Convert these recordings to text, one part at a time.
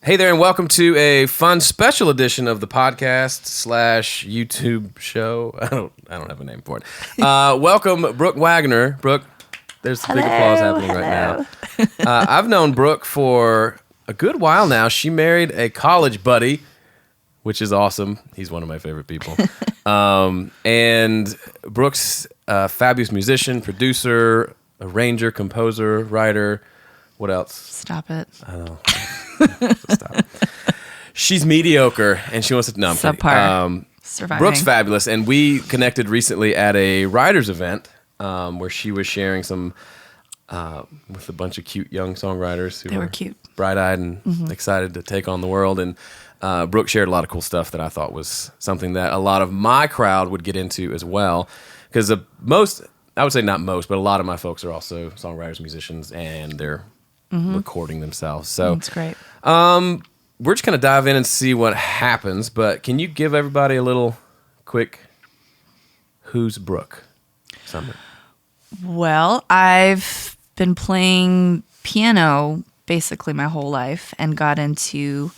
Hey there, and welcome to a fun special edition of the podcast / YouTube show. I don't have a name for it. Welcome, Brooke Waggoner. Brooke, there's big applause happening right now. I've known Brooke for a good while now. She married a college buddy, which is awesome. He's one of my favorite people. And Brooke's a fabulous musician, producer, arranger, composer, writer. What else? Stop it. I know. Stop. She's mediocre, and she wants to. No, I'm kidding. Surviving. Brooke's fabulous, and we connected recently at a writers' event where she was sharing some with a bunch of cute young songwriters who were cute, bright-eyed, and excited to take on the world. And Brooke shared a lot of cool stuff that I thought was something that a lot of my crowd would get into as well, because I would say not most, but a lot of my folks are also songwriters, musicians, and they're recording themselves. So that's great. We're just going to dive in and see what happens, but can you give everybody a little quick who's Brooke summary? Well, I've been playing piano basically my whole life and got into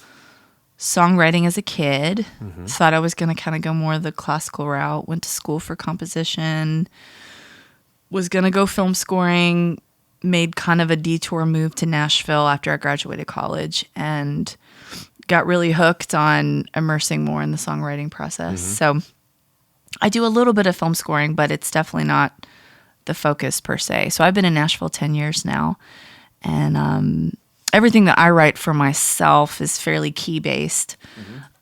songwriting as a kid. Thought I was going to kind of go more the classical route. Went to school for composition. Was going to go film scoring. Made kind of a detour move to Nashville after I graduated college and got really hooked on immersing more in the songwriting process. So I do a little bit of film scoring, but it's definitely not the focus per se. So I've been in Nashville 10 years now, and everything that I write for myself is fairly key-based,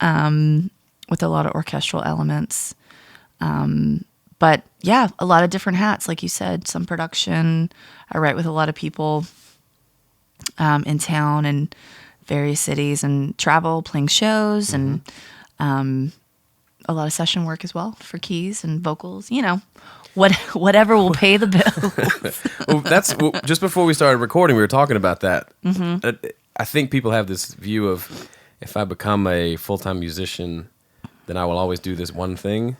with a lot of orchestral elements. But yeah, a lot of different hats, like you said, some production. I write with a lot of people in town and various cities, and travel, playing shows, and a lot of session work as well for keys and vocals, whatever will pay the bill. Well, just before we started recording, we were talking about that. I think people have this view of, if I become a full-time musician, then I will always do this one thing.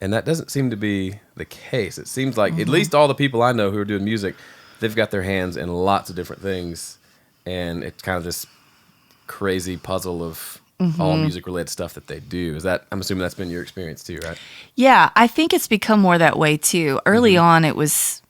And that doesn't seem to be the case. It seems like at least all the people I know who are doing music, they've got their hands in lots of different things. And it's kind of this crazy puzzle of all music-related stuff that they do. I'm assuming that's been your experience too, right? Yeah, I think it's become more that way too. Early on, it was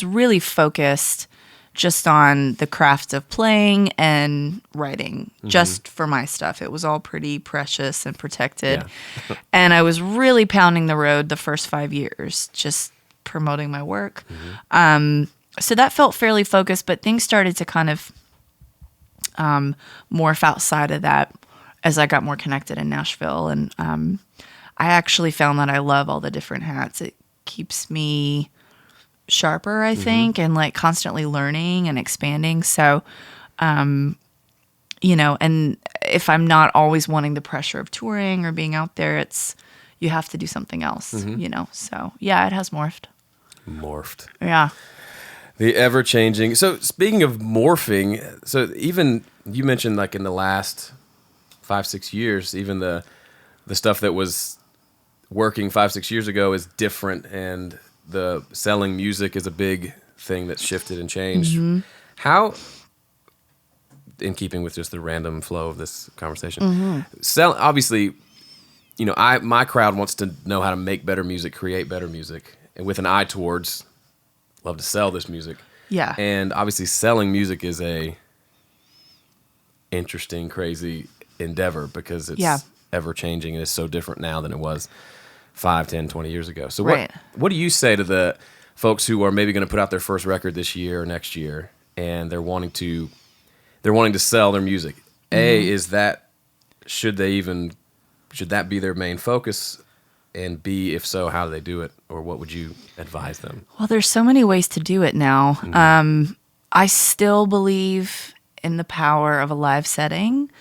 really focused just on the craft of playing and writing, just for my stuff. It was all pretty precious and protected. Yeah. And I was really pounding the road the first 5 years, just promoting my work. So that felt fairly focused, but things started to kind of morph outside of that as I got more connected in Nashville. And I actually found that I love all the different hats. It keeps me sharper, I think, and like constantly learning and expanding. So, and if I'm not always wanting the pressure of touring or being out there, you have to do something else, So yeah, it has morphed. Yeah. The ever-changing. So speaking of morphing, so even you mentioned like in the last 5-6 years, even the stuff that was working 5-6 years ago is different, and the selling music is a big thing that's shifted and changed. How, in keeping with just the random flow of this conversation, obviously, my crowd wants to know how to make better music, create better music, and with an eye towards love to sell this music. Yeah. And obviously selling music is a interesting, crazy endeavor because it's ever changing and it's so different now than it was 5, 10, 20 years ago. So what do you say to the folks who are maybe going to put out their first record this year or next year, and they're wanting to sell their music? Should that be their main focus? And B, if so, how do they do it? Or what would you advise them? Well, there's so many ways to do it now. I still believe in the power of a live setting.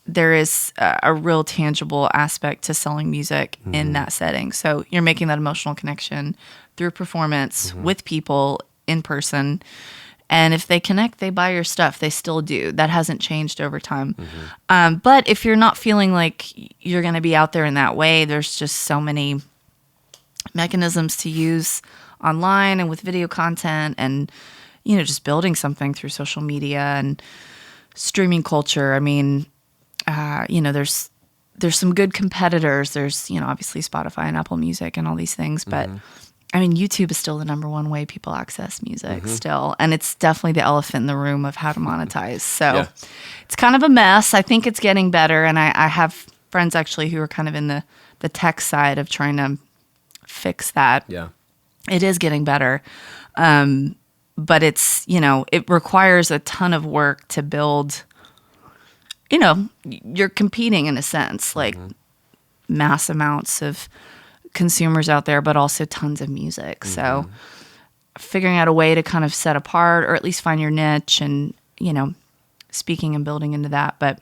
There is a real tangible aspect to selling music in that setting. So you're making that emotional connection through performance with people in person. And if they connect, they buy your stuff. They still do. That hasn't changed over time. But if you're not feeling like you're going to be out there in that way, there's just so many mechanisms to use online and with video content and, just building something through social media and streaming culture. I mean, there's some good competitors. There's, obviously Spotify and Apple Music and all these things, but I mean, YouTube is still the number one way people access music still. And it's definitely the elephant in the room of how to monetize. So it's kind of a mess. I think it's getting better. And I have friends actually who are kind of in the tech side of trying to fix that. Yeah. It is getting better. But it's, it requires a ton of work to build, you're competing in a sense, like mass amounts of consumers out there, but also tons of music. So figuring out a way to kind of set apart or at least find your niche and, speaking and building into that. But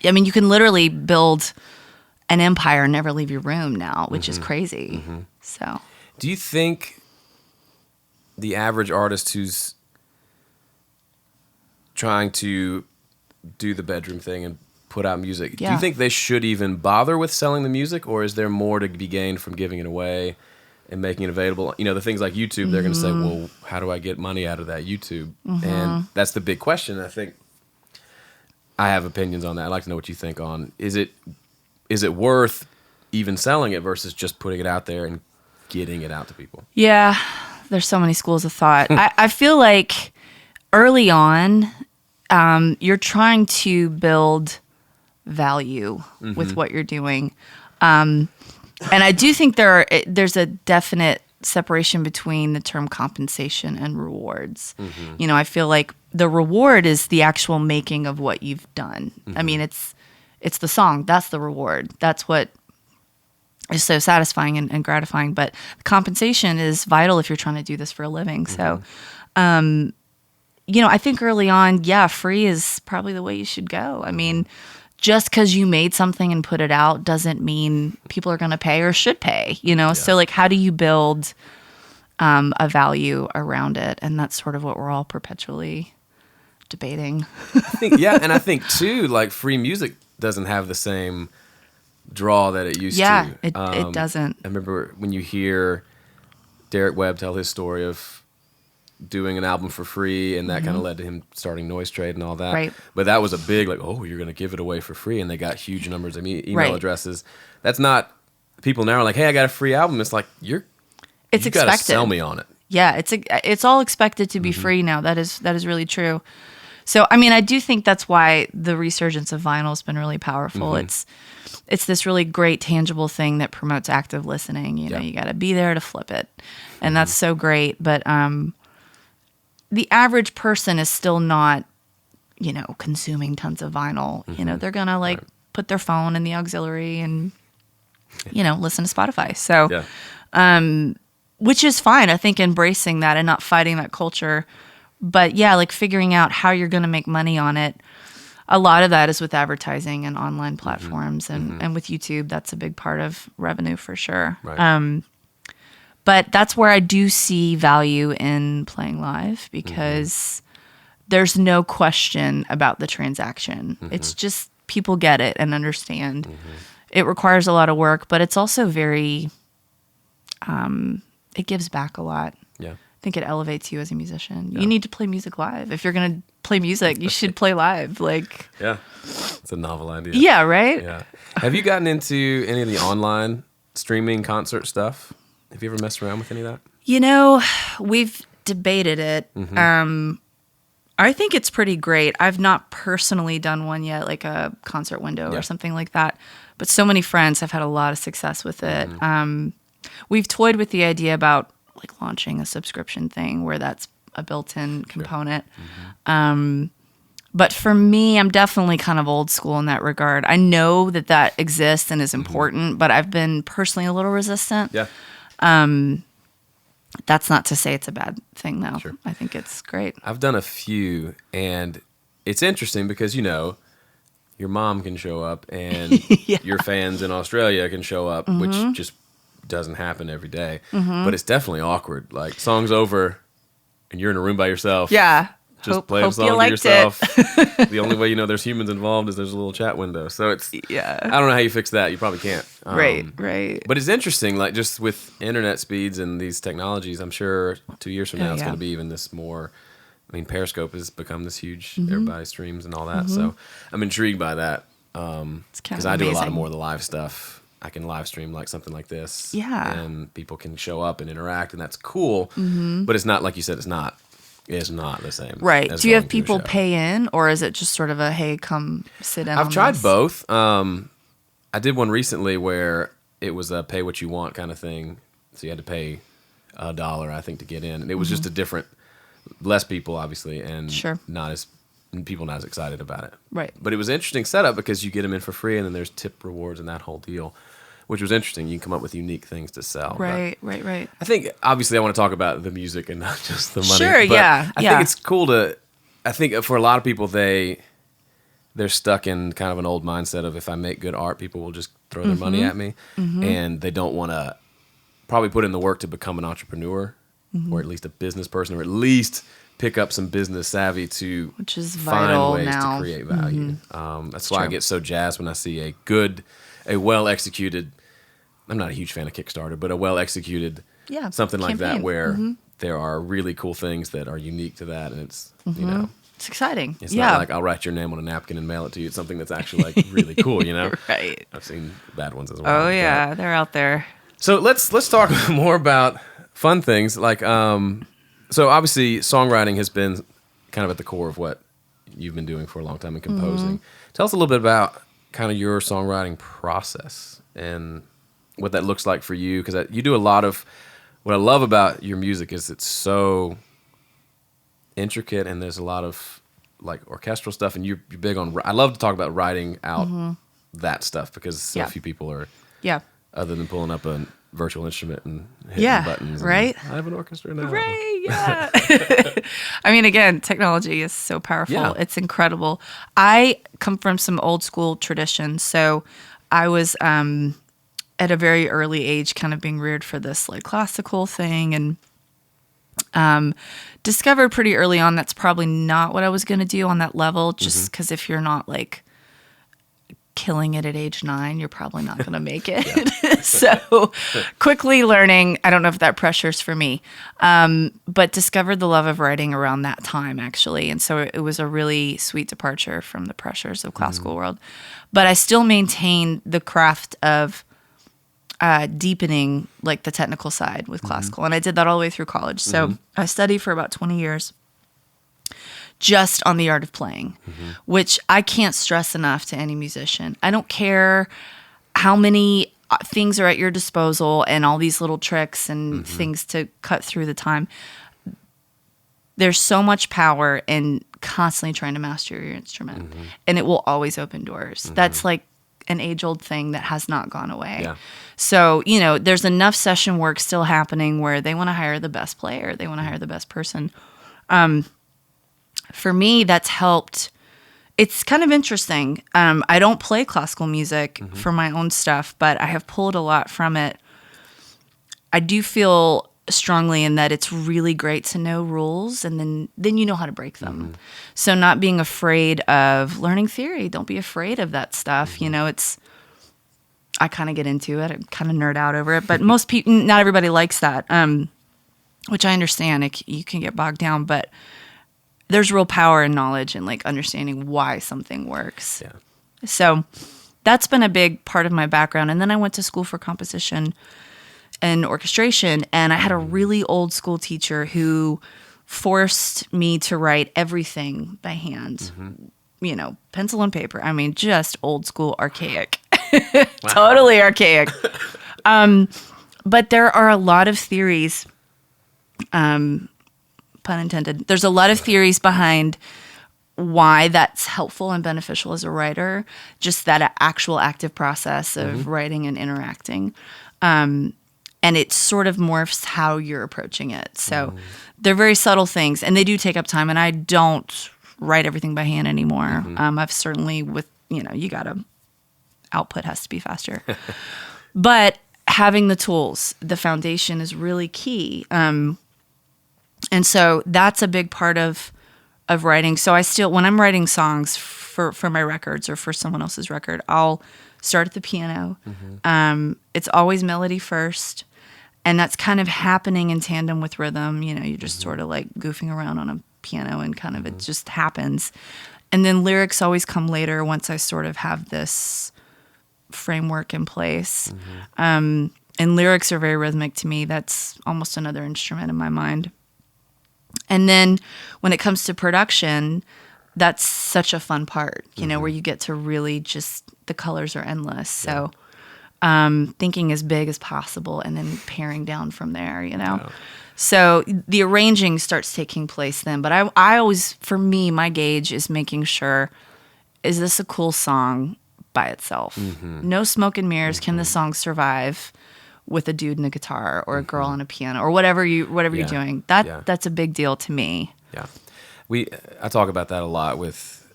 I mean, you can literally build an empire and never leave your room now, which is crazy. So do you think the average artist who's trying to do the bedroom thing and put out music, do you think they should even bother with selling the music, or is there more to be gained from giving it away and making it available? The things like YouTube, they're going to say, well, how do I get money out of that YouTube? And that's the big question. I think I have opinions on that. I'd like to know what you think on, is it worth even selling it versus just putting it out there and getting it out to people? Yeah, there's so many schools of thought. I feel like early on, you're trying to build value with what you're doing. And I do think there's a definite separation between the term compensation and rewards. I feel like the reward is the actual making of what you've done. I mean, it's the song. That's the reward. That's what is so satisfying and gratifying. But compensation is vital if you're trying to do this for a living. So, I think early on, free is probably the way you should go. I mean, just because you made something and put it out doesn't mean people are going to pay or should pay, So like, how do you build a value around it? And that's sort of what we're all perpetually debating. I think too, like free music doesn't have the same draw that it used to. Yeah, it doesn't. I remember when you hear Derek Webb tell his story of doing an album for free, and that kind of led to him starting Noise Trade and all that. Right. But that was a big, like, oh, you're going to give it away for free, and they got huge numbers of email addresses. That's not, people now are like, hey, I got a free album. It's like, you got to sell me on it. Yeah, it's all expected to be free now. That is really true. So, I mean, I do think that's why the resurgence of vinyl has been really powerful. It's this really great tangible thing that promotes active listening. You got to be there to flip it, and that's so great. But the average person is still not, consuming tons of vinyl. They're gonna put their phone in the auxiliary and listen to Spotify. So, which is fine. I think embracing that and not fighting that culture. But figuring out how you're going to make money on it. A lot of that is with advertising and online platforms, and with YouTube, that's a big part of revenue for sure. Right. But that's where I do see value in playing live, because there's no question about the transaction. It's just people get it and understand. It requires a lot of work, but it's also very, it gives back a lot. Yeah. I think it elevates you as a musician. Yeah. You need to play music live. If you're going to play music, you should play live. Yeah. It's a novel idea. Yeah, right? Yeah. Have you gotten into any of the online streaming concert stuff? Have you ever messed around with any of that? We've debated it. I think it's pretty great. I've not personally done one yet, like a concert window or something like that. But so many friends have had a lot of success with it. We've toyed with the idea about launching a subscription thing where that's a built-in component. But for me, I'm definitely kind of old school in that regard. I know that exists and is important, but I've been personally a little resistant. Yeah. That's not to say it's a bad thing, though. Sure. I think it's great. I've done a few, and it's interesting because, your mom can show up and your fans in Australia can show up, which just doesn't happen every day. But it's definitely awkward. Like, song's over, and you're in a room by yourself. Yeah. Just play a song to yourself. The only way there's humans involved is there's a little chat window. So it's, I don't know how you fix that. You probably can't. Right. But it's interesting, just with internet speeds and these technologies, I'm sure 2 years from now it's going to be even this more I mean, Periscope has become this huge, everybody streams and all that. So I'm intrigued by that. It's kind Because of I do a lot amazing. of more of the live stuff. I can live stream like something like this. Yeah. And people can show up and interact, and that's cool. But it's not, like you said, it's not the same. Right. as Do you have going to a people show. pay in, or is it just sort of a, hey, come sit in I've on tried this? both. I did one recently where it was a pay what you want kind of thing. So you had to pay $1, I think, to get in. And it was just a different, less people, obviously, and Sure. people not as excited about it. Right. But it was an interesting setup because you get them in for free, and then there's tip rewards and that whole deal, which was interesting. You can come up with unique things to sell. But Right. I think, obviously, I want to talk about the music and not just the money. Sure, but yeah, I yeah. think it's cool I think for a lot of people, they're stuck in kind of an old mindset of, if I make good art, people will just throw their money at me. And they don't want to probably put in the work to become an entrepreneur or at least a business person, or at least pick up some business savvy to Which is find vital ways now. to create value. That's why I true. get so jazzed when I see a well-executed, I'm not a huge fan of Kickstarter, but a well-executed Yeah, something like that campaign. where there are really cool things that are unique to that. And it's, you know, It's exciting. it's yeah. not like I'll write your name on a napkin and mail it to you. It's something that's actually like really cool, you know? Right. I've seen bad ones as well. Oh, but- yeah. They're out there. So let's talk more about fun things. Like, so obviously songwriting has been kind of at the core of what you've been doing for a long time in composing. Tell us a little bit about kind of your songwriting process and what that looks like for you. Because you do a lot of, what I love about your music is it's so intricate, and there's a lot of like orchestral stuff, and you're big on, I love to talk about writing out that stuff, because so Yeah. few people are, Yeah. other than pulling up a virtual instrument and hitting Yeah, buttons. and, right? I have an orchestra now. Right. Yeah. I mean, again, technology is so powerful. Yeah. It's incredible. I come from some old school traditions. So I was at a very early age kind of being reared for this like classical thing, and discovered pretty early on that's probably not what I was going to do on that level, just because if you're not like killing it at age 9, you're probably not going to make it. So quickly learning, I don't know if that pressure's for me, but discovered the love of writing around that time, actually. And so it was a really sweet departure from the pressures of classical world. But I still maintain the craft of deepening like the technical side with classical. And I did that all the way through college. So I studied for about 20 years just on the art of playing, which I can't stress enough to any musician. I don't care how many things are at your disposal and all these little tricks and things to cut through the time. There's so much power in constantly trying to master your instrument, and it will always open doors. That's like an age-old thing that has not gone away. Yeah. So, there's enough session work still happening where they want to hire the best player. They want to hire the best person. For me, that's helped. It's kind of interesting. I don't play classical music for my own stuff, but I have pulled a lot from it. I do feel strongly in that it's really great to know rules, and then you know how to break them. So not being afraid of learning theory. Don't be afraid of that stuff. I kind of get into it. I kind of nerd out over it, but most people, not everybody likes that, which I understand. You can get bogged down, but there's real power in knowledge and like understanding why something works. Yeah. So that's been a big part of my background. And then I went to school for composition and orchestration, and I had a really old school teacher who forced me to write everything by hand. Pencil and paper. I mean, just old school, archaic. Totally archaic. But there are a lot of theories, pun intended. There's a lot of theories behind why that's helpful and beneficial as a writer, just that actual active process of writing and interacting. And it sort of morphs how you're approaching it. So they're very subtle things, and they do take up time, and I don't write everything by hand anymore. I've certainly you gotta, output has to be faster. But having the tools, the foundation is really key. And so that's a big part of writing. So I still, when I'm writing songs for my records or for someone else's record, I'll start at the piano. It's always melody first. And that's kind of happening in tandem with rhythm. You're just sort of like goofing around on a piano and kind of it just happens. And then lyrics always come later once I sort of have this framework in place. And lyrics are very rhythmic to me. That's almost another instrument in my mind. And then when it comes to production, that's such a fun part, you know, where you get to really just, the colors are endless. So thinking as big as possible and then paring down from there, you know. Yeah. So the arranging starts taking place then. But I always, for me, my gauge is making sure, is this a cool song by itself? No smoke and mirrors. Can this song survive with a dude and a guitar or a girl and a piano or whatever you're doing? That's a big deal to me. Yeah. I talk about that a lot with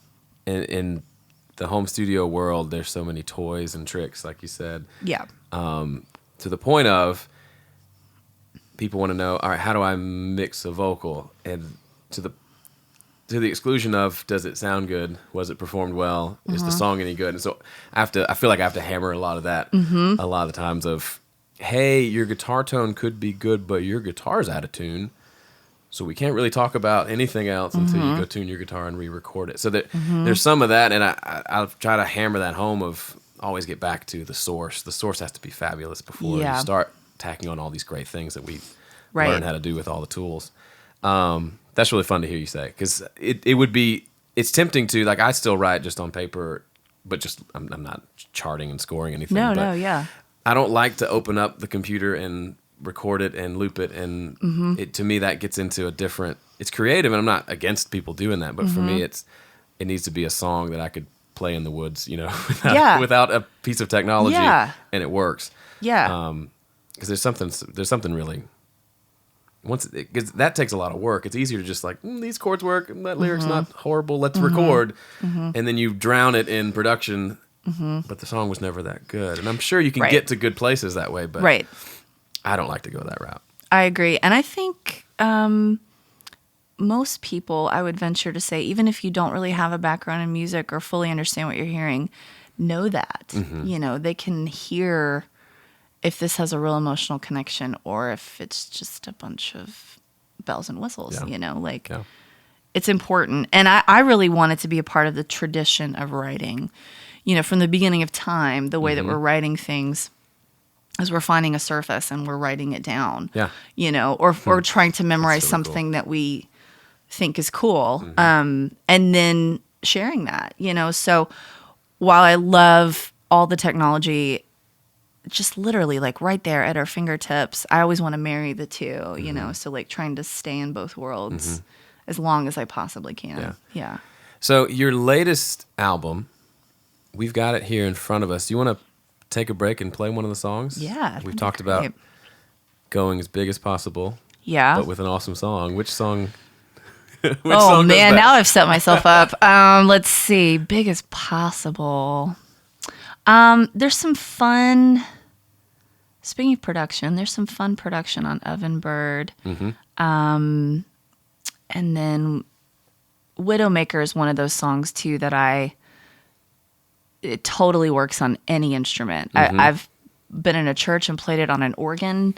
in the home studio world. There's so many toys and tricks, like you said. Yeah. To the point of people want to know, all right, how do I mix a vocal? And to the exclusion of, does it sound good? Was it performed well? Is the song any good? And so I feel like I have to hammer a lot of that a lot of the times of, hey, your guitar tone could be good, but your guitar's out of tune. So we can't really talk about anything else until you go tune your guitar and re-record it. So there's some of that, and I'll try to hammer that home of always get back to the source. The source has to be fabulous before you start tacking on all these great things that we learn how to do with all the tools. That's really fun to hear you say, because it's tempting to, like, I still write just on paper, but just I'm not charting and scoring anything. No, I don't like to open up the computer and record it and loop it, and it, to me, that gets into a different, it's creative, and I'm not against people doing that, but for me, it needs to be a song that I could play in the woods, you know, without a piece of technology, and it works. Because there's something really, because that takes a lot of work. It's easier to just like, these chords work, and that lyric's not horrible, let's record, and then you drown it in production, but the song was never that good. And I'm sure you can get to good places that way, but I don't like to go that route. I agree. And I think most people, I would venture to say, even if you don't really have a background in music or fully understand what you're hearing, know that. You know, they can hear if this has a real emotional connection or if it's just a bunch of bells and whistles, you know, like it's important. And I really want it to be a part of the tradition of writing, you know, from the beginning of time, the way that we're writing things is we're finding a surface and we're writing it down, you know, or trying to memorize something that we think is cool, and then sharing that, you know. So while I love all the technology, just literally like right there at our fingertips, I always want to marry the two, you know, so like trying to stay in both worlds as long as I possibly can. Yeah. So your latest album, we've got it here in front of us. Do you want to take a break and play one of the songs? Yeah. We've talked about going as big as possible. Yeah. But with an awesome song. Which song? Song man, now I've set myself up. Let's see. Big as possible. There's some fun, speaking of production, there's some fun production on Oven Bird. And then Widowmaker is one of those songs too that it totally works on any instrument. I've been in a church and played it on an organ.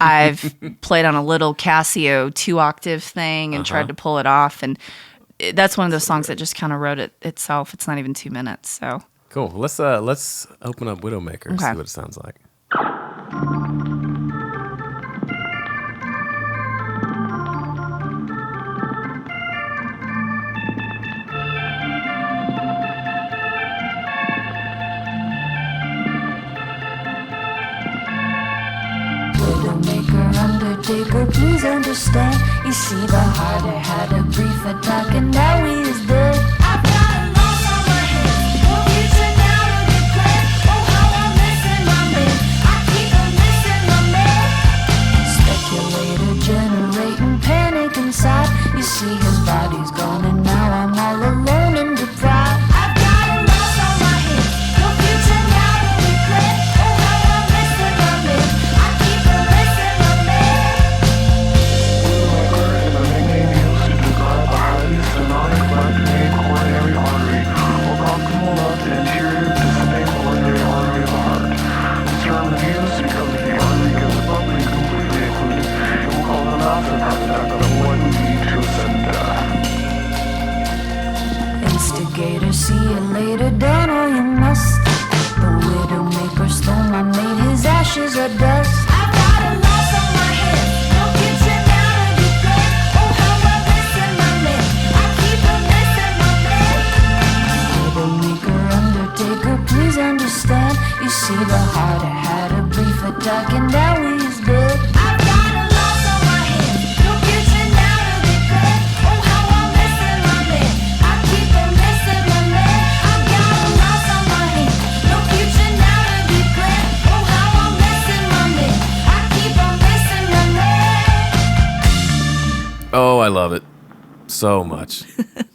I've played on a little Casio 2-octave thing and tried to pull it off. And that's one of those songs that just kind of wrote it itself. It's not even 2 minutes. So cool. Let's open up Widowmaker and see what it sounds like. Undertaker, please understand. You see, the heart had a brief attack, and now he is dead. I've got a loss on my hands. No future now to declare. Oh, how I'm missing my man. I keep on missing my man. Speculator generating panic inside. You see, his body's gone, and now I'm all alone and deprived. I've got a loss on my hands. No future now to declare. Oh, how I'm missing my man. I keep on missing my man. In the 1980s, she described the highly psionic, fascinating later, see you later, done all you must. The Widowmaker stole my mate, his ashes are dust. I've got a loss on my head, no kitchen out of the bed. Oh, how I'm missing my man, I keep on missing my man. Widowmaker, undertaker, please understand. You see the heart I had a brief attack and now he's dead. I've got a loss on my head, no kitchen out of the bed. Oh, how I'm missing my man, I keep on missing my man. I've got a loss on my head, no kitchen out of the bed. Oh, how I'm missing my man, I keep on missing my man. Oh, I love it so much.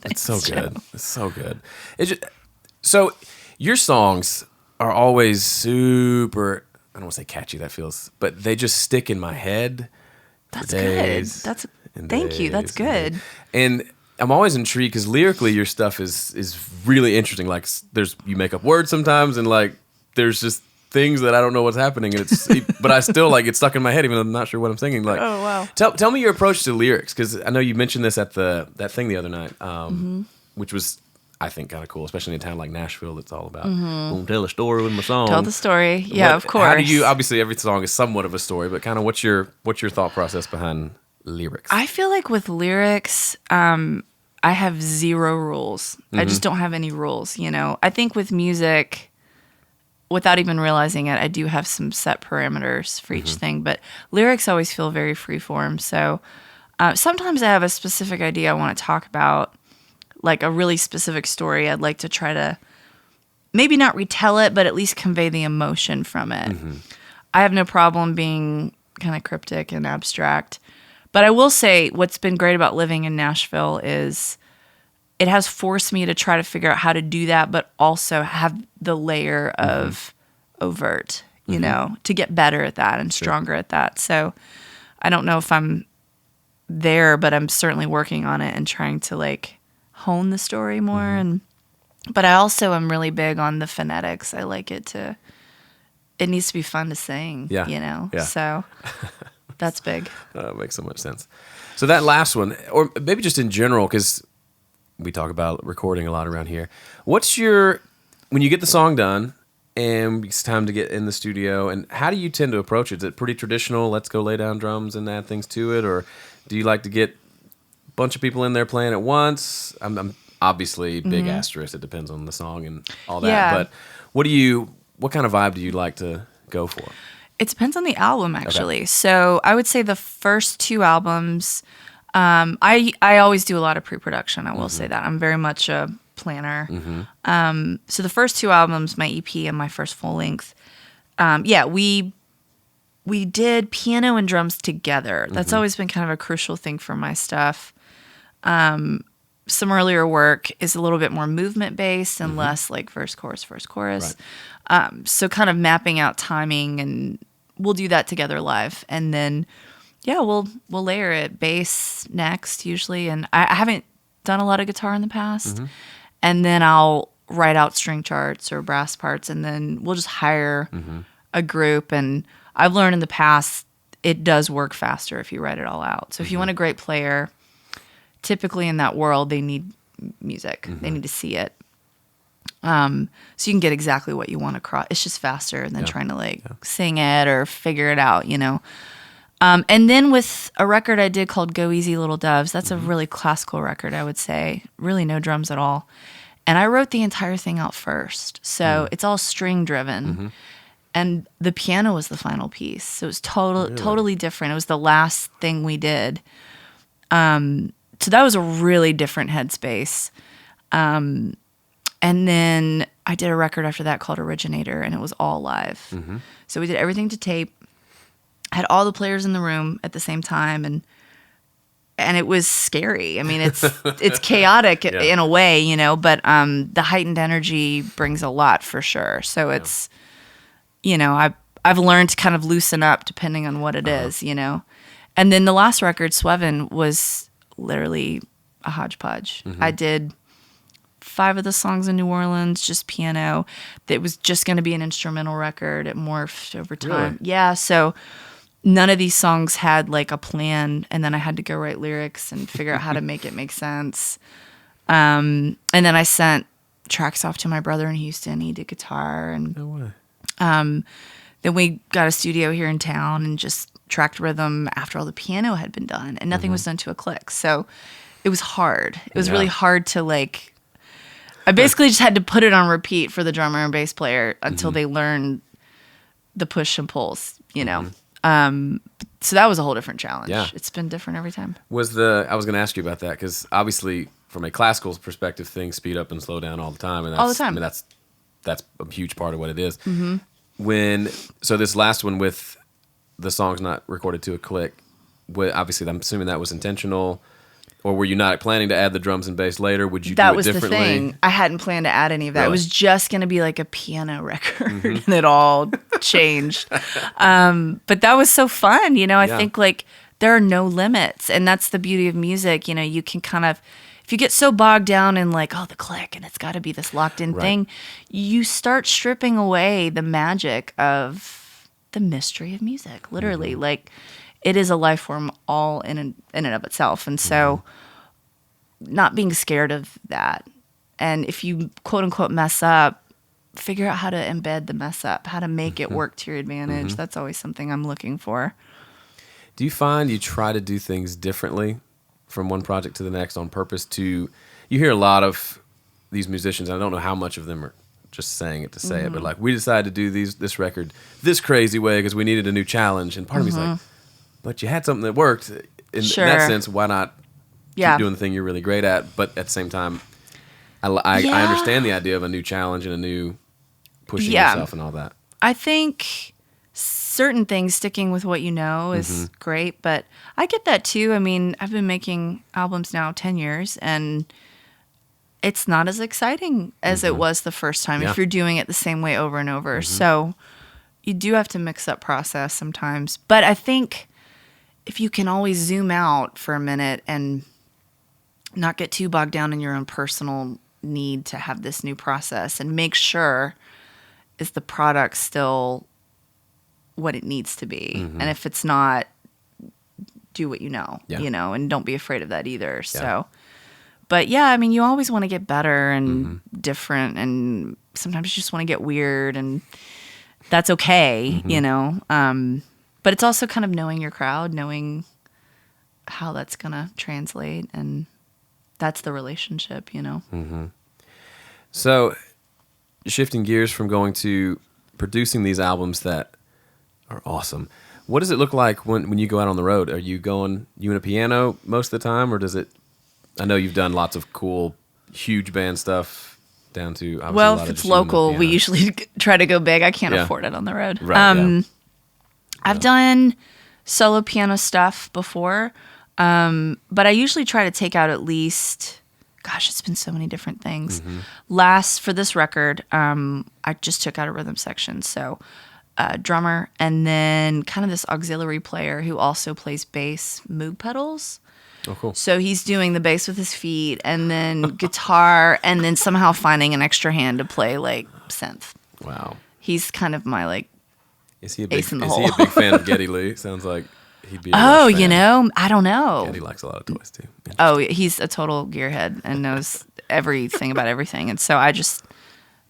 It's so good. It's so good. It's just, so your songs are always super, I don't want to say catchy, that feels, but they just stick in my head. for That's days good. and Thank you. That's days and good. days. And I'm always intrigued because lyrically your stuff is really interesting. Like there's, you make up words sometimes and like there's just things that I don't know what's happening, and it's but I still like it's stuck in my head even though I'm not sure what I'm singing. Like, Oh, wow. Tell me your approach to lyrics, because I know you mentioned this at that thing the other night, which was I think kind of cool, especially in a town like Nashville. That's all about gonna tell a story with my song. Tell the story. Yeah, of course. How do you? Obviously, every song is somewhat of a story, but kind of what's your thought process behind lyrics? I feel like with lyrics, I have zero rules. I just don't have any rules, you know. I think with music, without even realizing it, I do have some set parameters for each thing, but lyrics always feel very freeform. So sometimes I have a specific idea I want to talk about, like a really specific story. I'd like to try to maybe not retell it, but at least convey the emotion from it. I have no problem being kind of cryptic and abstract. But I will say what's been great about living in Nashville is it has forced me to try to figure out how to do that, but also have the layer of overt, you know, to get better at that and stronger at that. So I don't know if I'm there, but I'm certainly working on it and trying to like hone the story more. But I also am really big on the phonetics. I like it needs to be fun to sing, you know? Yeah. So that's big. It makes so much sense. So that last one, or maybe just in general, because we talk about recording a lot around here. What's your, when you get the song done and it's time to get in the studio, and how do you tend to approach it? Is it pretty traditional, let's go lay down drums and add things to it? Or do you like to get a bunch of people in there playing at once? I'm obviously big asterisk. It depends on the song and all that. Yeah. But what kind of vibe do you like to go for? It depends on the album, actually. Okay. So I would say the first two albums, I always do a lot of pre-production. I will say that. I'm very much a planner. So the first two albums, my EP and my first full length, we did piano and drums together. That's always been kind of a crucial thing for my stuff. Some earlier work is a little bit more movement based and less like verse, chorus. Right. So kind of mapping out timing, and we'll do that together live. And then, we'll layer it, bass next usually. And I haven't done a lot of guitar in the past. And then I'll write out string charts or brass parts, and then we'll just hire a group. And I've learned in the past, it does work faster if you write it all out. So if you want a great player, typically in that world, they need music. They need to see it. So you can get exactly what you want across. It's just faster than trying to sing it or figure it out, you know. And then with a record I did called Go Easy Little Doves, that's a really classical record, I would say. Really no drums at all. And I wrote the entire thing out first. So it's all string driven. And the piano was the final piece. So it was totally different. It was the last thing we did. So that was a really different headspace. And then I did a record after that called Originator, and it was all live. So we did everything to tape, had all the players in the room at the same time, and it was scary. I mean, it's chaotic in a way, you know, but the heightened energy brings a lot for sure. So it's, you know, I've learned to kind of loosen up depending on what it is, you know. And then the last record, Swevin, was literally a hodgepodge. I did 5 of the songs in New Orleans, just piano. It was just going to be an instrumental record. It morphed over time. Really? Yeah, so none of these songs had like a plan, and then I had to go write lyrics and figure out how to make it make sense. And then I sent tracks off to my brother in Houston. He did guitar, and No way. then we got a studio here in town and just tracked rhythm after all the piano had been done, and nothing was done to a click. So it was hard. It was really hard to like. I basically just had to put it on repeat for the drummer and bass player until they learned the push and pulls, you know. So that was a whole different challenge. Yeah. It's been different every time. I was going to ask you about that because obviously from a classical perspective, things speed up and slow down all the time, and that's, All the time. I mean, that's a huge part of what it is. So this last one with the songs not recorded to a click, obviously I'm assuming that was intentional. Or were you not planning to add the drums and bass later? Would you do it differently? That was the thing. I hadn't planned to add any of that. Really? It was just going to be like a piano record, and it all changed. But that was so fun. You know, I think like there are no limits, and that's the beauty of music. You know, you can kind of, if you get so bogged down in like, oh, the click, and it's got to be this locked in thing, you start stripping away the magic of the mystery of music, literally. Like, it is a life form all in and of itself. And so not being scared of that. And if you quote unquote mess up, figure out how to embed the mess up, how to make it work to your advantage. That's always something I'm looking for. Do you find you try to do things differently from one project to the next on purpose you hear a lot of these musicians, and I don't know how much of them are just saying it to say it, but like, we decided to do this record this crazy way because we needed a new challenge. And part of me's like, but you had something that worked. In that sense, why not keep doing the thing you're really great at? But at the same time, I understand the idea of a new challenge and a new pushing yourself and all that. I think certain things, sticking with what you know is great, but I get that too. I mean, I've been making albums now 10 years, and it's not as exciting as it was the first time if you're doing it the same way over and over. So you do have to mix up process sometimes. But I think if you can always zoom out for a minute and not get too bogged down in your own personal need to have this new process, and make sure, is the product still what it needs to be? And if it's not, do what you know, and don't be afraid of that either. So, but yeah, I mean, you always want to get better and different, and sometimes you just want to get weird, and that's okay, you know? But it's also kind of knowing your crowd, knowing how that's going to translate, and that's the relationship, you know? So, shifting gears from going to producing these albums that are awesome, what does it look like when you go out on the road? Are you and a piano most of the time, or does it... I know you've done lots of cool, huge band stuff down to... Well, if it's local, we usually try to go big. I can't afford it on the road. Right, I've done solo piano stuff before, but I usually try to take out at least, gosh, it's been so many different things. For this record, I just took out a rhythm section, so drummer, and then kind of this auxiliary player who also plays bass, Moog pedals. Oh, cool. So he's doing the bass with his feet, and then guitar, and then somehow finding an extra hand to play like synth. Wow. He's kind of my like... Is he a big fan of Geddy Lee? Sounds like he'd be. You know, I don't know. Geddy likes a lot of toys too. Oh, he's a total gearhead and knows everything about everything, and so I just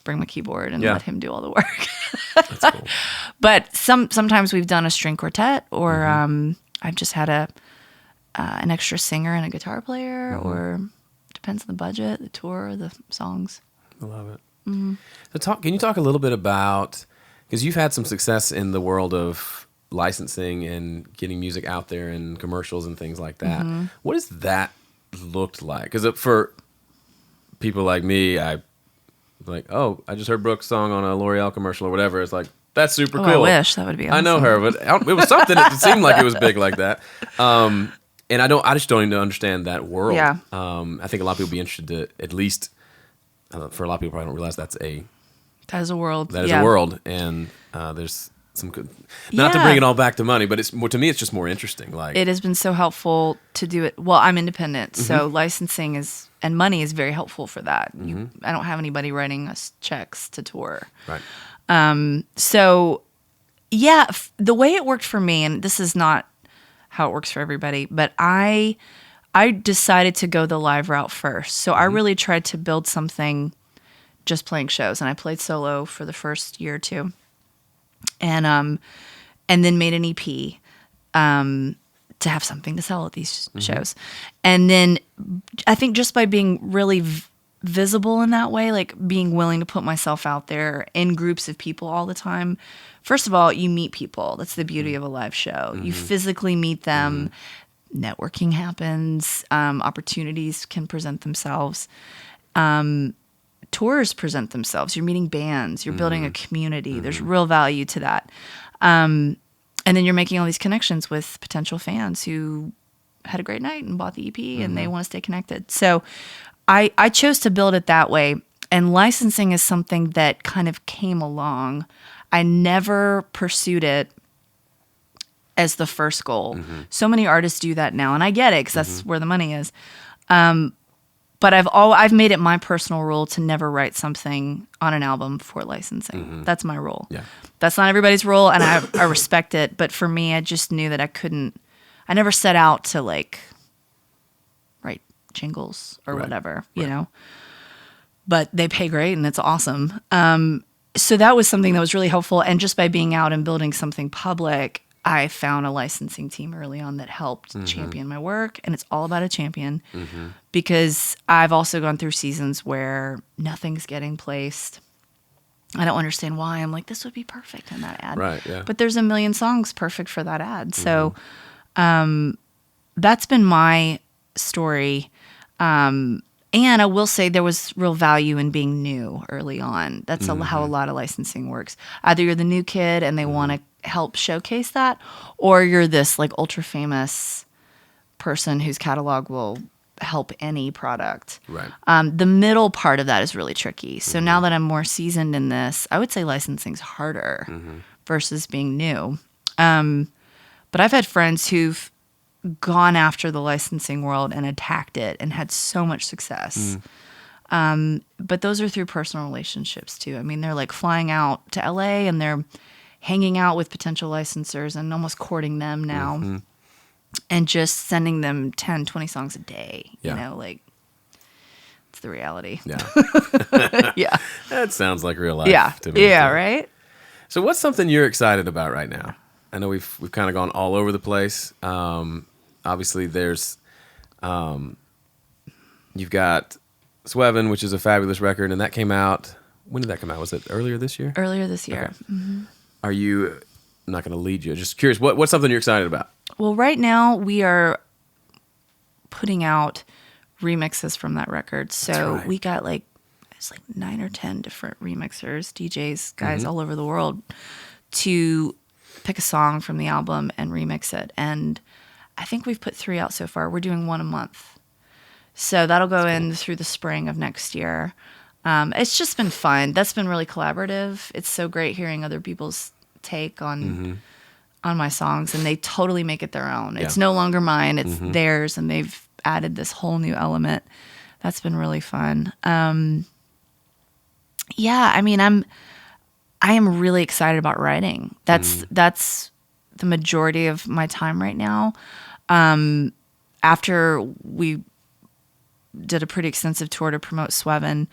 bring my keyboard and let him do all the work. That's cool. But sometimes we've done a string quartet, or I've just had an extra singer and a guitar player, or depends on the budget, the tour, the songs. I love it. So can you talk a little bit about, because you've had some success in the world of licensing and getting music out there in commercials and things like that. What has that looked like? Because for people like me, I just heard Brooke's song on a L'Oreal commercial or whatever. It's like, that's super cool. I wish that would be awesome. I know her, but it was something. It seemed like it was big like that. And I just don't even understand that world. Yeah. I think a lot of people would be interested to, at least, for a lot of people probably don't realize that is a world. That is a world, and there's some good. Not to bring it all back to money, but to me, it's just more interesting. Like, it has been so helpful to do it. Well, I'm independent, so licensing and money is very helpful for that. I don't have anybody writing us checks to tour. Right. So, the way it worked for me, and this is not how it works for everybody, but I decided to go the live route first. So I really tried to build something just playing shows, and I played solo for the first year or two, and then made an EP to have something to sell at these shows. And then I think just by being really visible in that way, like being willing to put myself out there in groups of people all the time. First of all, you meet people. That's the beauty of a live show. You physically meet them. Networking happens. Opportunities can present themselves. Tours present themselves. You're meeting bands. You're building a community. There's real value to that. And then you're making all these connections with potential fans who had a great night and bought the EP and they want to stay connected. So I chose to build it that way. And licensing is something that kind of came along. I never pursued it as the first goal. So many artists do that now, and I get it because that's where the money is. But I've made it my personal rule to never write something on an album for licensing. That's my rule. Yeah. That's not everybody's rule, and I respect it. But for me, I just knew that I never set out to like write jingles or whatever, you know. But they pay great, and it's awesome. So that was something that was really helpful. And just by being out and building something public, I found a licensing team early on that helped champion my work. And it's all about a champion because I've also gone through seasons where nothing's getting placed. I don't understand why. I'm like, this would be perfect in that ad. Right, yeah. But there's a million songs perfect for that ad. So that's been my story. And I will say there was real value in being new early on. That's how a lot of licensing works. Either you're the new kid and they want to help showcase that, or you're this like ultra famous person whose catalog will help any product. Right. The middle part of that is really tricky. So now that I'm more seasoned in this, I would say licensing's harder versus being new. But I've had friends who've gone after the licensing world and attacked it and had so much success. But those are through personal relationships too. I mean, they're like flying out to LA and they're hanging out with potential licensors and almost courting them now and just sending them 10, 20 songs a day, you know, like it's the reality. Yeah. Yeah. That sounds like real life to me. Yeah, too. right? So what's something you're excited about right now? I know we've kind of gone all over the place. Obviously, there's you've got Swevin, which is a fabulous record, and that came out. When did that come out? Was it earlier this year? Earlier this year. Okay. Are you? I'm not going to lead you. Just curious. What's something you're excited about? Well, right now we are putting out remixes from that record. So we got it's like 9 or 10 different remixers, DJs, guys all over the world to pick a song from the album and remix it. And I think we've put 3 out so far. We're doing 1 a month. So that'll go in through the spring of next year. It's just been fun. That's been really collaborative. It's so great hearing other people's take on my songs, and they totally make it their own. Yeah. It's no longer mine. It's theirs, and they've added this whole new element. That's been really fun. Yeah, I mean, I am really excited about writing. That's the majority of my time right now. After we did a pretty extensive tour to promote Swevin,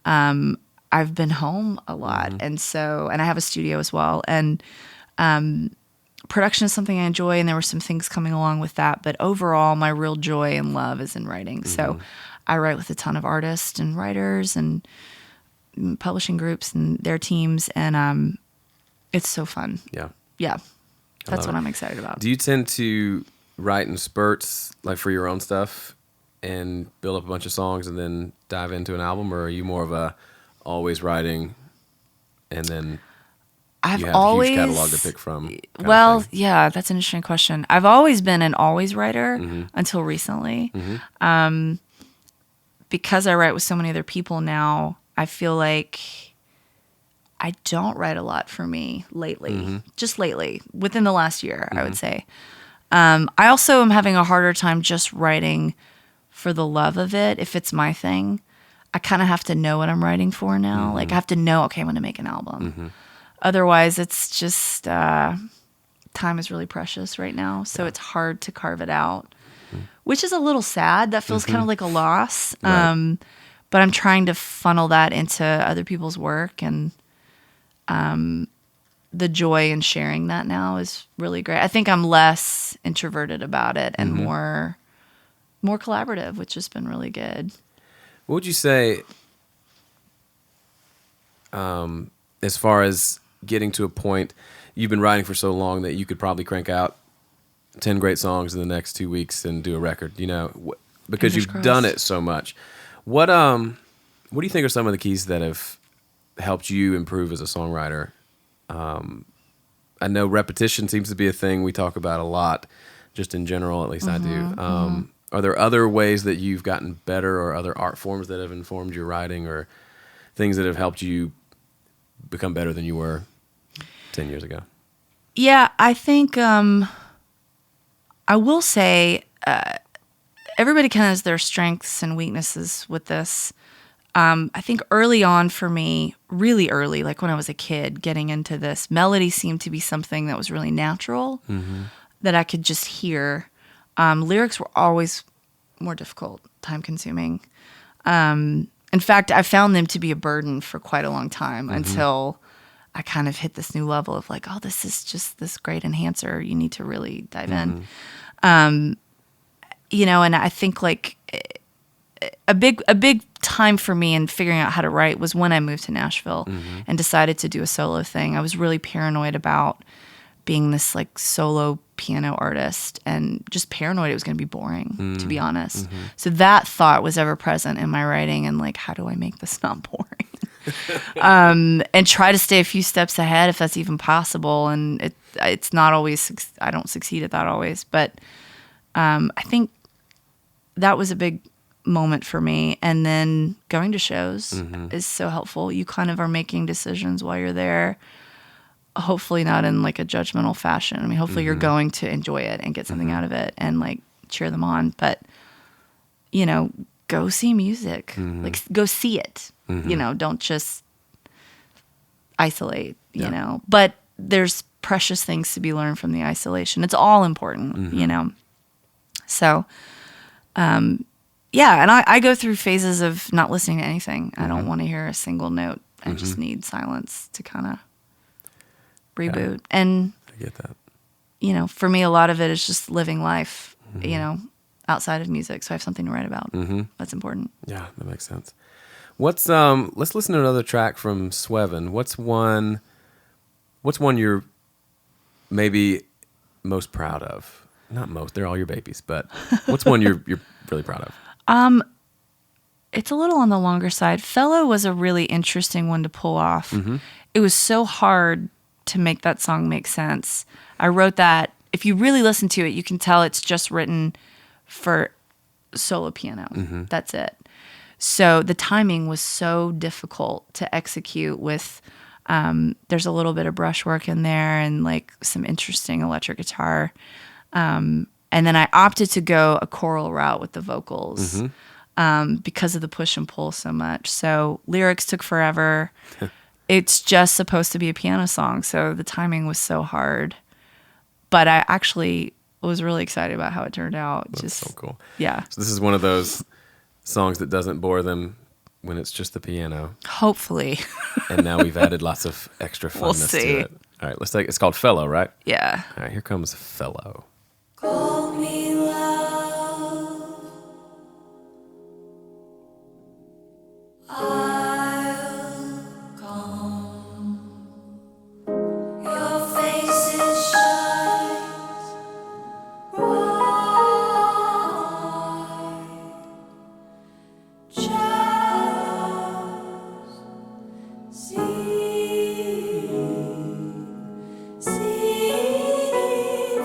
I've been home a lot. And I have a studio as well. And production is something I enjoy, and there were some things coming along with that. But overall, my real joy and love is in writing. So I write with a ton of artists and writers and publishing groups and their teams, and it's so fun. Yeah, that's what I'm excited about. Do you tend to write in spurts, like for your own stuff, and build up a bunch of songs and then dive into an album, or are you more of a always writing and then you have a huge catalog to pick from? Well, yeah, that's an interesting question. I've always been an always writer until recently. Because I write with so many other people now, I feel like I don't write a lot for me lately. Just lately, within the last year, I would say. I also am having a harder time just writing for the love of it. If it's my thing, I kind of have to know what I'm writing for now. Like I have to know, okay, I'm going to make an album. Otherwise, it's just time is really precious right now, so it's hard to carve it out, which is a little sad. That feels kind of like a loss. Right. but I'm trying to funnel that into other people's work, and the joy in sharing that now is really great. I think I'm less introverted about it and more collaborative, which has been really good. What would you say, as far as getting to a point, you've been writing for so long that you could probably crank out 10 great songs in the next 2 weeks and do a record, because Fingers you've crossed. done it so much. What do you think are some of the keys that have helped you improve as a songwriter? I know repetition seems to be a thing we talk about a lot, just in general, at least I do. Are there other ways that you've gotten better, or other art forms that have informed your writing, or things that have helped you become better than you were 10 years ago? Yeah, I think I will say everybody kind of has their strengths and weaknesses with this. I think early on for me, really early, like when I was a kid getting into this, melody seemed to be something that was really natural, that I could just hear. Lyrics were always more difficult, time consuming. In fact, I found them to be a burden for quite a long time until I kind of hit this new level of like, oh, this is just this great enhancer. You need to really dive in. And I think like a big time for me in figuring out how to write was when I moved to Nashville and decided to do a solo thing. I was really paranoid about being this like solo piano artist, and just paranoid it was going to be boring, to be honest. So that thought was ever present in my writing, and like, how do I make this not boring? And try to stay a few steps ahead if that's even possible. And it's not always, I don't succeed at that always, but I think that was a big moment for me. And then going to shows is so helpful. You kind of are making decisions while you're there, hopefully not in like a judgmental fashion. I mean, hopefully you're going to enjoy it and get something out of it and like cheer them on. But, go see music, like go see it, don't just isolate, but there's precious things to be learned from the isolation. It's all important, So, yeah. And I go through phases of not listening to anything. I don't want to hear a single note. I just need silence to kind of reboot. Yeah, and I get that. For me, a lot of it is just living life, outside of music. So I have something to write about. That's important. Yeah, that makes sense. Let's listen to another track from Swevin. What's one you're maybe most proud of? Not most, they're all your babies, but what's one you're really proud of? It's a little on the longer side. Fellow was a really interesting one to pull off. It was so hard to make that song make sense. I wrote that. If you really listen to it, you can tell it's just written for solo piano. That's it. So the timing was so difficult to execute with, there's a little bit of brushwork in there and like some interesting electric guitar. And then I opted to go a choral route with the vocals because of the push and pull so much. So lyrics took forever. It's just supposed to be a piano song, so the timing was so hard. But I actually was really excited about how it turned out. That's so cool. Yeah. So this is one of those songs that doesn't bore them when it's just the piano. Hopefully. And now we've added lots of extra funness to it. All right, it's called Fellow, right? Yeah. All right, here comes Fellow. Call me love. I'll come. Your face is shines bright. Shadows see for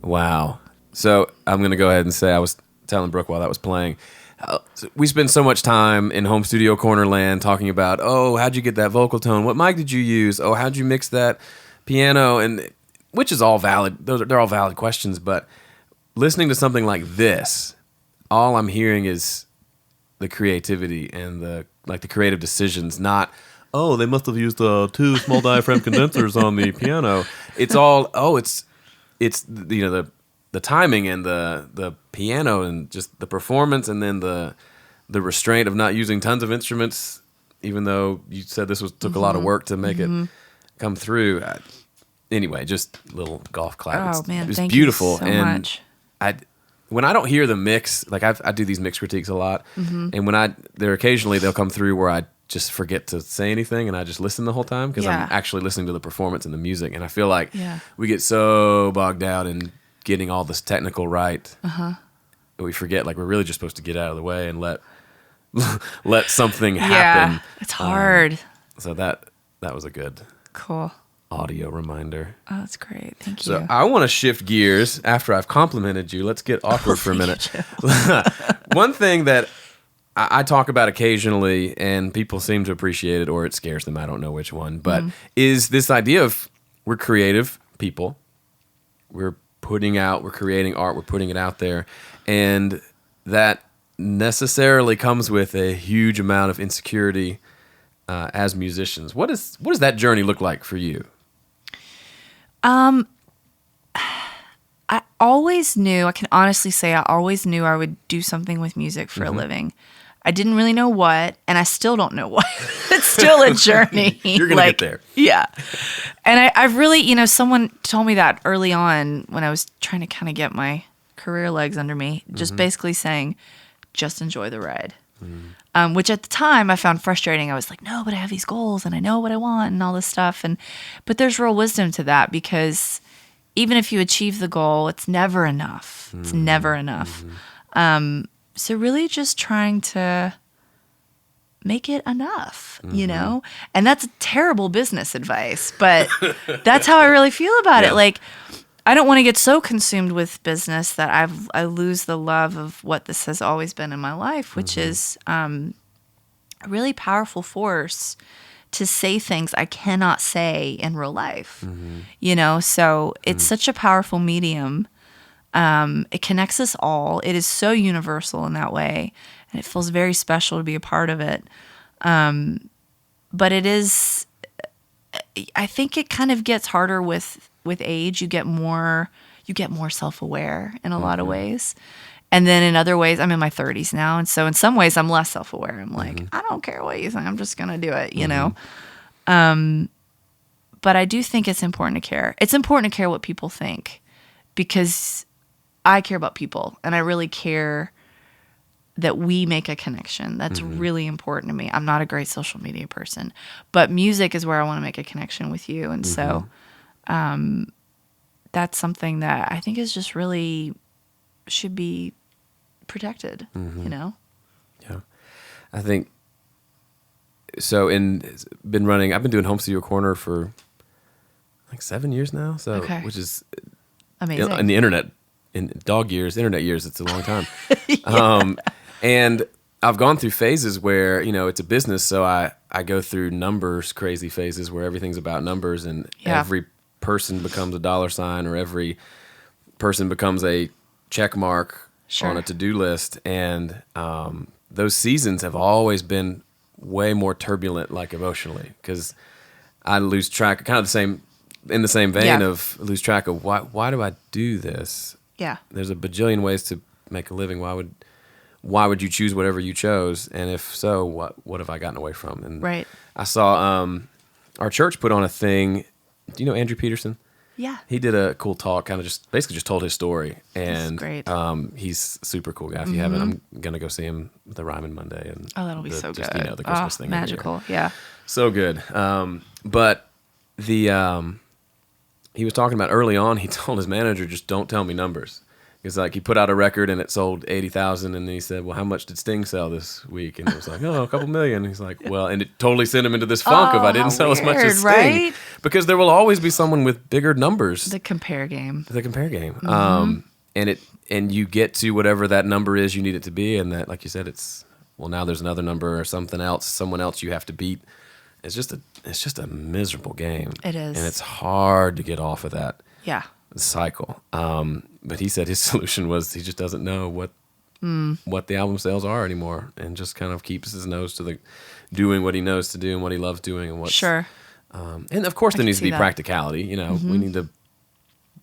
Wow. So I'm going to go ahead and say I was telling Brooke while that was playing. We spend so much time in home studio corner land talking about, oh, how'd you get that vocal tone? What mic did you use? Oh, how'd you mix that piano? And which is all valid. They're all valid questions. But listening to something like this, all I'm hearing is the creativity and the creative decisions, not, oh, they must have used 2 small diaphragm condensers on the piano. It's all, it's the timing and the piano and just the performance, and then the restraint of not using tons of instruments, even though you said this took a lot of work to make it come through. Anyway, just a little golf clap. Oh, man, it was thank beautiful. you so And much. When I don't hear the mix, like I do these mix critiques a lot, and when they'll come through where I just forget to say anything and I just listen the whole time because I'm actually listening to the performance and the music, and I feel like we get so bogged down in getting all this technical right, we forget like we're really just supposed to get out of the way and let something happen. Yeah, it's hard. So that was a good Cool. audio reminder. Oh, that's great. Thank you. So I want to shift gears after I've complimented you. Let's get awkward for a minute. One thing that I talk about occasionally, and people seem to appreciate it, or it scares them, I don't know which one, but is this idea of we're creative people. We're creating art, we're putting it out there, and that necessarily comes with a huge amount of insecurity as musicians. What does that journey look like for you? I always knew, I can honestly say I always knew I would do something with music for a living. I didn't really know what, and I still don't know what. It's still a journey. You're going to get there. Yeah. And I really, someone told me that early on when I was trying to kind of get my career legs under me, just basically saying, just enjoy the ride. Which at the time I found frustrating. I was like, no, but I have these goals and I know what I want and all this stuff. But there's real wisdom to that, because even if you achieve the goal, it's never enough. It's never enough. So really just trying to make it enough, And that's terrible business advice, but that's how I really feel about it. Like, I don't want to get so consumed with business that I lose the love of what this has always been in my life, which is a really powerful force to say things I cannot say in real life. So it's such a powerful medium. It connects us all. It is so universal in that way, and it feels very special to be a part of it. But it is, I think it kind of gets harder with age. You get more self-aware in a lot of ways. And then in other ways, I'm in my 30s now. And so in some ways I'm less self-aware. I'm like, I don't care what you think. I'm just going to do it, But I do think it's important to care. It's important to care what people think, because I care about people and I really care that we make a connection. That's really important to me. I'm not a great social media person, but music is where I want to make a connection with you. And so that's something that I think is just really should be protected, Yeah. I think so. I've been doing Home Studio Corner for like 7 years now. So, which is amazing. In the internet years, it's a long time. And I've gone through phases where, it's a business. So I go through crazy phases where everything's about numbers, and every person becomes a dollar sign, or every person becomes a check mark on a to-do list. And those seasons have always been way more turbulent, like emotionally, because I lose track, kind of in the same vein of lose track of why do I do this? Yeah. There's a bajillion ways to make a living. Why would you choose whatever you chose? And if so, what have I gotten away from? And I saw our church put on a thing. Do you know Andrew Peterson? Yeah. He did a cool talk, kind of basically just told his story. And great. He's a super cool guy. If you haven't, I'm going to go see him at the Ryman Monday. And that'll be so good. The Christmas thing. Magical. Yeah. So good. But he was talking about early on, he told his manager, just don't tell me numbers. Because he put out a record and it sold 80,000, and then he said, well, how much did Sting sell this week? And it was like, a couple million. He's like, well, and it totally sent him into this funk of I didn't sell as much as Sting. Right? because there will always be someone with bigger numbers. The compare game. The compare game. And you get to whatever that number is you need it to be, and that, like you said, it's now there's another number or something else, someone else you have to beat. It's just a miserable game. It is, and it's hard to get off of that cycle. But he said his solution was he just doesn't know what the album sales are anymore, and just kind of keeps his nose to the doing what he knows to do and what he loves doing, and what's and of course there needs to be practicality. You know, we need to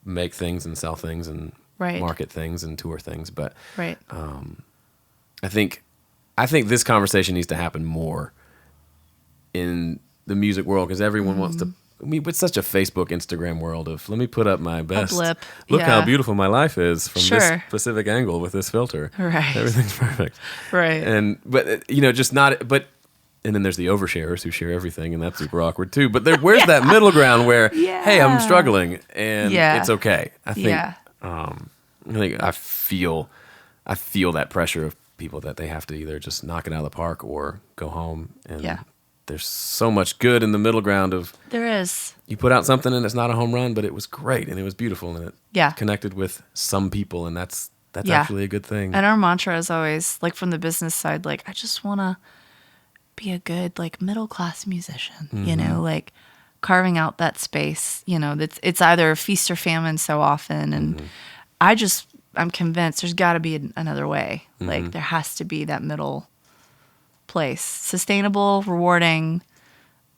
make things and sell things and market things and tour things, but I think this conversation needs to happen more in the music world, because everyone wants to. I mean, it's such a Facebook, Instagram world of let me put up my best. Look how beautiful my life is from this specific angle with this filter. Right, everything's perfect. Right, and then there's the oversharers who share everything, and that's super awkward too. But where's that middle ground where, hey, I'm struggling, and it's okay. I think I feel that pressure of people that they have to either just knock it out of the park or go home. And there's so much good in the middle ground of there is. You put out something and it's not a home run, but it was great and it was beautiful and it connected with some people, and that's actually a good thing. And our mantra is always, like, from the business side, like, I just want to be a good, like, middle class musician, you know, like carving out that space, you know, it's either feast or famine so often. And I'm convinced there's got to be another way. Like, there has to be that middle place, sustainable, rewarding,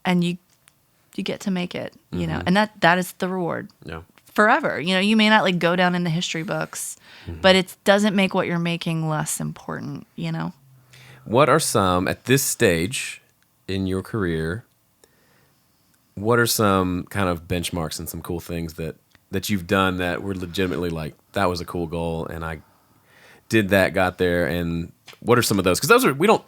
and you get to make it, you know, and that is the reward forever. You know, you may not, like, go down in the history books, but it doesn't make what you're making less important, you know. What are some, at this stage in your career, what are some kind of benchmarks and some cool things that you've done that were legitimately like, that was a cool goal and I did that, got there? And what are some of those? Because those are, I don't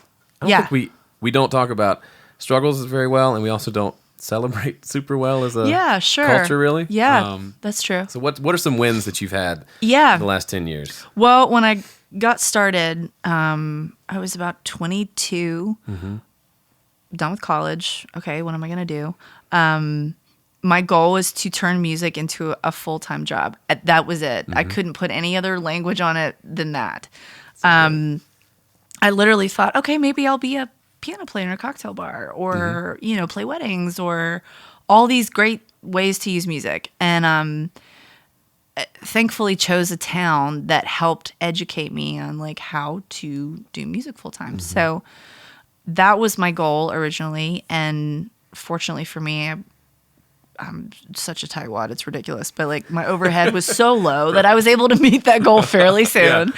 think we don't talk about struggles very well, and we also don't celebrate super well as a culture, really. Yeah, that's true. So what are some wins that you've had in the last 10 years? Well, when I got started, I was about 22, done with college. Okay, what am I going to do? My goal was to turn music into a full-time job. That was it. I couldn't put any other language on it than that. I literally thought, okay, maybe I'll be a piano player in a cocktail bar, or, you know, play weddings, or all these great ways to use music. And thankfully chose a town that helped educate me on, like, how to do music full time. So that was my goal originally. And fortunately for me, I'm such a tightwad, it's ridiculous. But, like, my overhead was so low that I was able to meet that goal fairly soon,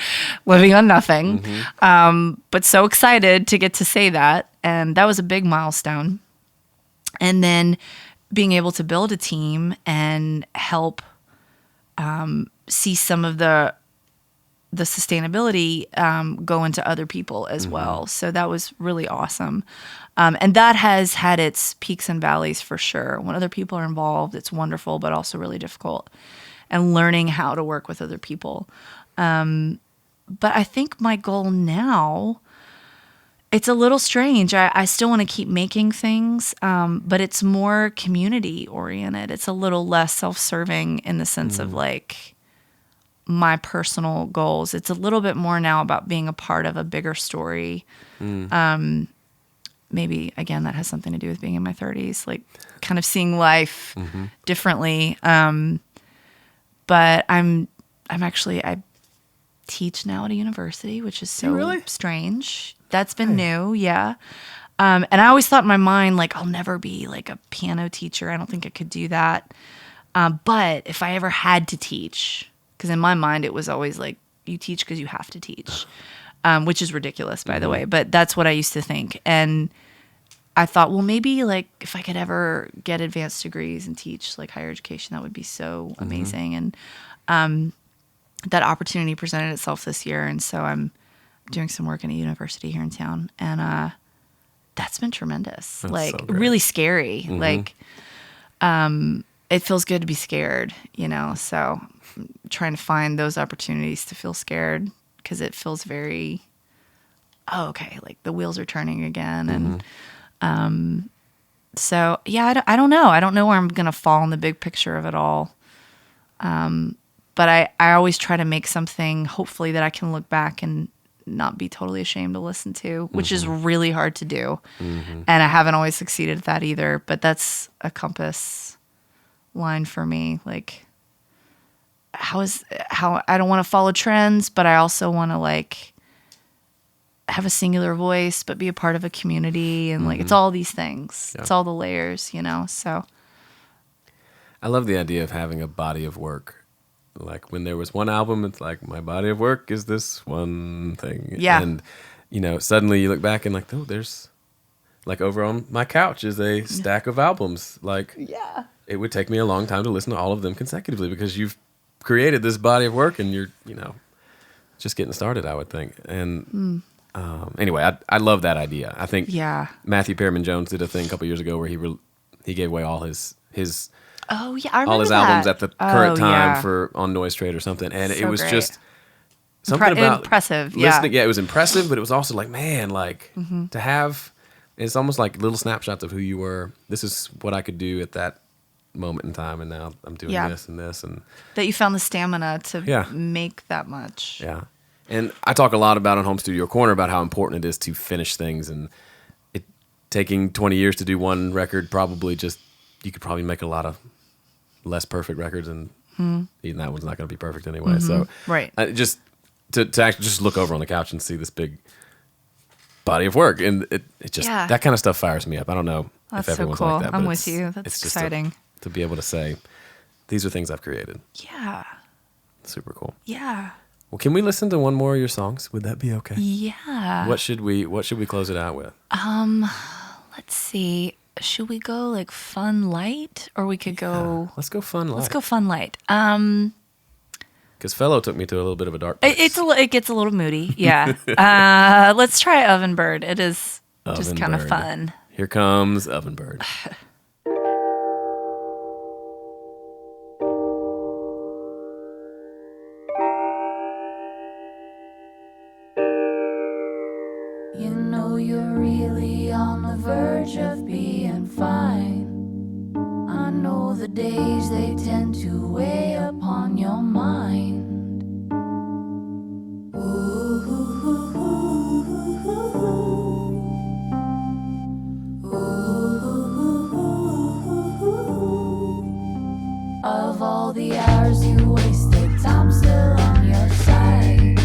living on nothing. But so excited to get to say that. And that was a big milestone. And then being able to build a team and help see some of the sustainability go into other people as well. So that was really awesome. And that has had its peaks and valleys for sure. When other people are involved, it's wonderful, but also really difficult. And learning how to work with other people. But I think my goal now, it's a little strange. I still want to keep making things, but it's more community oriented. It's a little less self-serving in the sense of, like, my personal goals. It's a little bit more now about being a part of a bigger story. Maybe, again, that has something to do with being in my 30s, like, kind of seeing life differently. But I teach now at a university, which is so strange. That's been new, And I always thought in my mind, like, I'll never be, like, a piano teacher. I don't think I could do that. But if I ever had to teach, because in my mind it was always like, you teach because you have to teach, which is ridiculous, by the way. But that's what I used to think. And I thought, well, maybe, like, if I could ever get advanced degrees and teach, like, higher education, that would be so amazing. And that opportunity presented itself this year. And so I'm doing some work in a university here in town. And that's been tremendous. That's like, so really scary. Like, it feels good to be scared, you know? So I'm trying to find those opportunities to feel scared, because it feels very, okay, like the wheels are turning again. And So yeah, I don't know. I don't know where I'm gonna fall in the big picture of it all. But I always try to make something, hopefully, that I can look back and not be totally ashamed to listen to, which is really hard to do. And I haven't always succeeded at that either. But that's a compass line for me. Like, how I don't want to follow trends, but I also want to like have a singular voice, but be a part of a community. And like, it's all these things. Yeah. It's all the layers, you know? So I love the idea of having a body of work. Like when there was one album, it's like my body of work is this one thing. Yeah. And, you know, suddenly you look back and like, oh, there's like over on my couch is a stack of albums. Like, yeah. it would take me a long time to listen to all of them consecutively because you've created this body of work and you're, you know, just getting started, I would think. And anyway, I love that idea. I think Yeah. Matthew Perriman Jones did a thing a couple years ago where he gave away all his Oh yeah, I remember all his that. albums at the current time yeah. for on Noise Trade or something, and it So was great. just something about impressive. Yeah. listening. Yeah, it was impressive, but it was also like, man, like to have. It's almost like little snapshots of who you were. This is what I could do at that moment in time, and now I'm doing Yeah. this and this, and That you found the stamina to Yeah. make that much. yeah. And I talk a lot about on Home Studio Corner about how important it is to finish things, and it taking 20 years to do one record probably just you could probably make a lot of less perfect records, and even that one's not going to be perfect anyway. So Right. just to actually just look over on the couch and see this big body of work, and it just Yeah. that kind of stuff fires me up. I don't know That's if so everyone's cool. like that. I'm but with it's- you. That's it's just exciting. to be able to say these are things I've created. Yeah. Super cool. Yeah. Well, can we listen to one more of your songs? Would that be okay? Yeah. What should we close it out with? Let's see. Should we go like fun light, or we could go? Let's go fun light. Let's go fun light. Because Fellow took me to a little bit of a dark place. It gets a little moody. Yeah. Let's try Ovenbird. It is just kind of Ovenbird. fun. Here comes Ovenbird. You know you're really on the verge of being fine. I know the days they tend to weigh upon your mind. Of all the hours you wasted, time still on your side.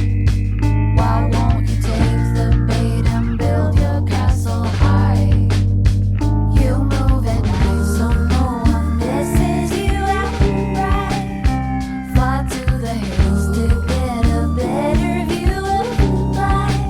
Why won't you take the bait and build your castle high? You move at night so no one misses you outright. Fly to the hills to get a better view of life.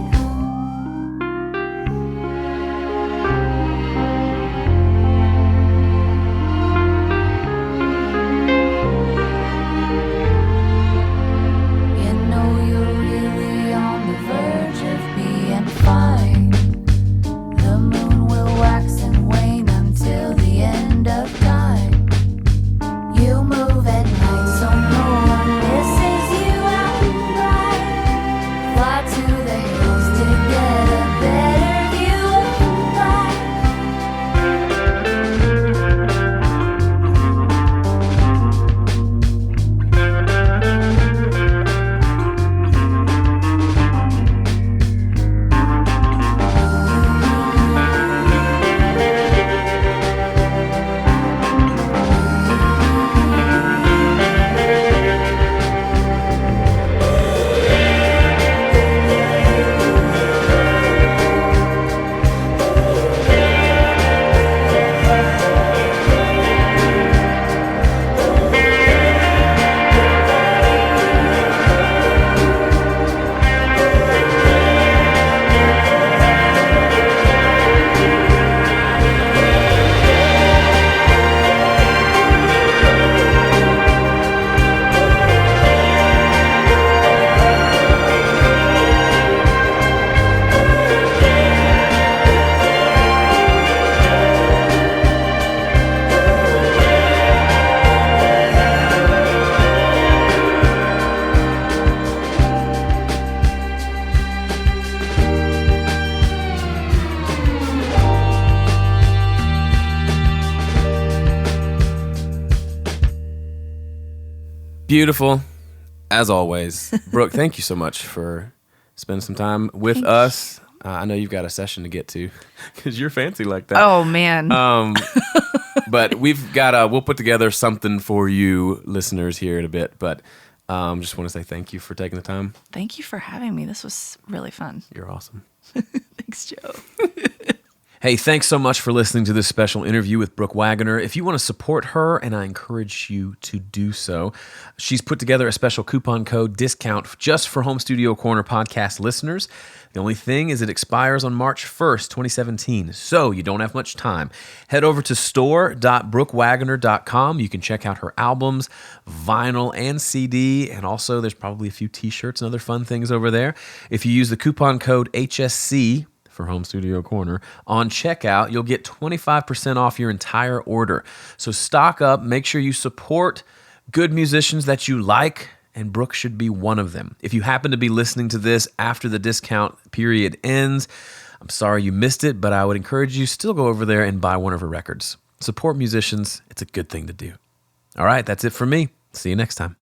Beautiful, as always. Brooke, thank you so much for spending some time with us. I know you've got a session to get to because you're fancy like that. Oh, man. But we'll put together something for you listeners here in a bit. But just want to say thank you for taking the time. Thank you for having me. This was really fun. You're awesome. Thanks, Joe. Hey, thanks so much for listening to this special interview with Brooke Waggoner. If you want to support her, and I encourage you to do so, she's put together a special coupon code discount just for Home Studio Corner podcast listeners. The only thing is it expires on March 1st, 2017, so you don't have much time. Head over to store.brookewaggoner.com. You can check out her albums, vinyl, and CD, and also there's probably a few t-shirts and other fun things over there. If you use the coupon code HSC, for Home Studio Corner, on checkout, you'll get 25% off your entire order. So stock up, make sure you support good musicians that you like, and Brooke should be one of them. If you happen to be listening to this after the discount period ends, I'm sorry you missed it, but I would encourage you still go over there and buy one of her records. Support musicians. It's a good thing to do. All right, that's it for me. See you next time.